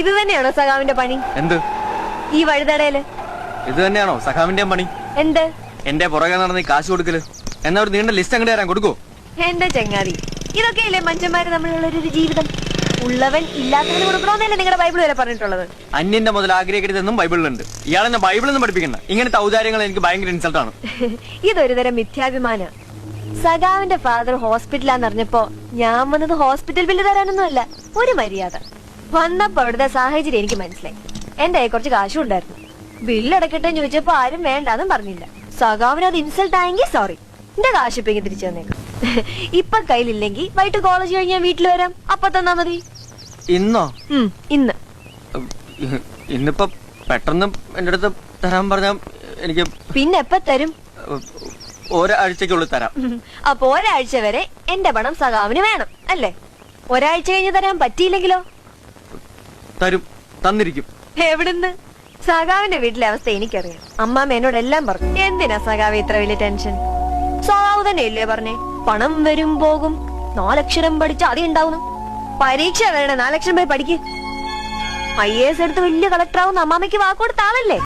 ഇത് തന്നെയാണോ സഖാവിന്റെ പണി? എന്ത്? ഈ വഴുതടയില് ഇത് തന്നെയാണോ സഖാവിന്റെയും പണി? എന്ത്? എന്റെ പുറകെ നടന്ന് ഈ കാശ് കൊടുക്കല്. എന്നാ ഒരു നീണ്ട ലിസ്റ്റ് അങ്ങോട്ട് തരാൻ കൊടുക്കോ? എന്റെ ചങ്ങാതി, ഇതൊക്കെയല്ലേ മനുഷ്യന്മാര് തമ്മിലുള്ള ഒരു ജീവിതം. ഉള്ളവൻ ഇല്ലാത്തവന് കൊടുക്കണമെന്നല്ലേ നിങ്ങളുടെ ബൈബിൾ വരെ പറഞ്ഞിട്ടുള്ളത്. അന്യന്റെ മുതൽ ആഗ്രഹിക്കരുതെന്നും ബൈബിളിലുണ്ട്. ഇയാളെന്നെ ബൈബിളൊന്നും പഠിപ്പിക്കണ്ട. ഇങ്ങനത്തെ ഔദാര്യങ്ങൾ എനിക്ക് ഭയങ്കര ഇൻസൾട്ടാണ്. ഇതൊരു തരം മിഥ്യാഭിമാന. സഖാവിന്റെ ഫാദർ ഹോസ്പിറ്റലാന്ന് അറിഞ്ഞപ്പോ ഞാൻ വന്നത് ഹോസ്പിറ്റൽ ബില്ല് തരാനൊന്നും അല്ല, ഒരു മര്യാദ. വന്നപ്പോ അവിടുത്തെ സാഹചര്യം എനിക്ക് മനസ്സിലായി. എന്റെ കയ്യിൽ കുറച്ച് കാശും ഉണ്ടായിരുന്നു. ബില്ല് അടക്കട്ടെ ചോദിച്ചപ്പോ ആരും വേണ്ടാന്നും പറഞ്ഞില്ല. സഖാവിന് അത് ഇൻസൾട്ട് ആയെങ്കിൽ സോറി, എന്റെ കാശ് ഇപ്പൊ തിരിച്ചു തന്നേക്കും. ഇപ്പൊ കയ്യിലില്ലെങ്കിൽ വൈകിട്ട് കോളേജ് കഴിഞ്ഞ് ഞാൻ വീട്ടിൽ വരാം, അപ്പൊ തന്നാ മതി. ഇന്നോ? ഇന്ന്. ഇന്നിപ്പോ പെട്ടെന്ന് എന്റെ അടുത്ത് തരാൻ പറഞ്ഞ എനിക്ക് പിന്നെ എപ്പ തരും? ഒരാഴ്ചക്കുള്ളിൽ തരാം. അപ്പൊ ഒരാഴ്ച വരെ എന്റെ പണം സഖാവിന് വേണം അല്ലേ? ഒരാഴ്ച കഴിഞ്ഞ് തരാൻ പറ്റിയില്ലെങ്കിലോ? തരും, തന്നിരിക്കും. എവിടുന്ന്? സഖാവിന്റെ വീട്ടിലെ അവസ്ഥ എനിക്കറിയാം. അമ്മാമ്മ എന്നോടെല്ലാം പറഞ്ഞു. എന്തിനാ സഖാവ് ഇത്ര വലിയ ടെൻഷൻ? സഖാവ് തന്നെയല്ലേ പറഞ്ഞേ, പണം വരും പോകും, 4 അക്ഷരം പഠിച്ച അതി ഉണ്ടാവുന്നു. പരീക്ഷ വേണേ 4 അക്ഷരം പോയി പഠിക്ക്. IAS എടുത്ത് വലിയ കളക്ടർ ആവുന്ന അമ്മാമ്മയ്ക്ക് വാക്കുകൊടുത്ത ആളല്ലേ?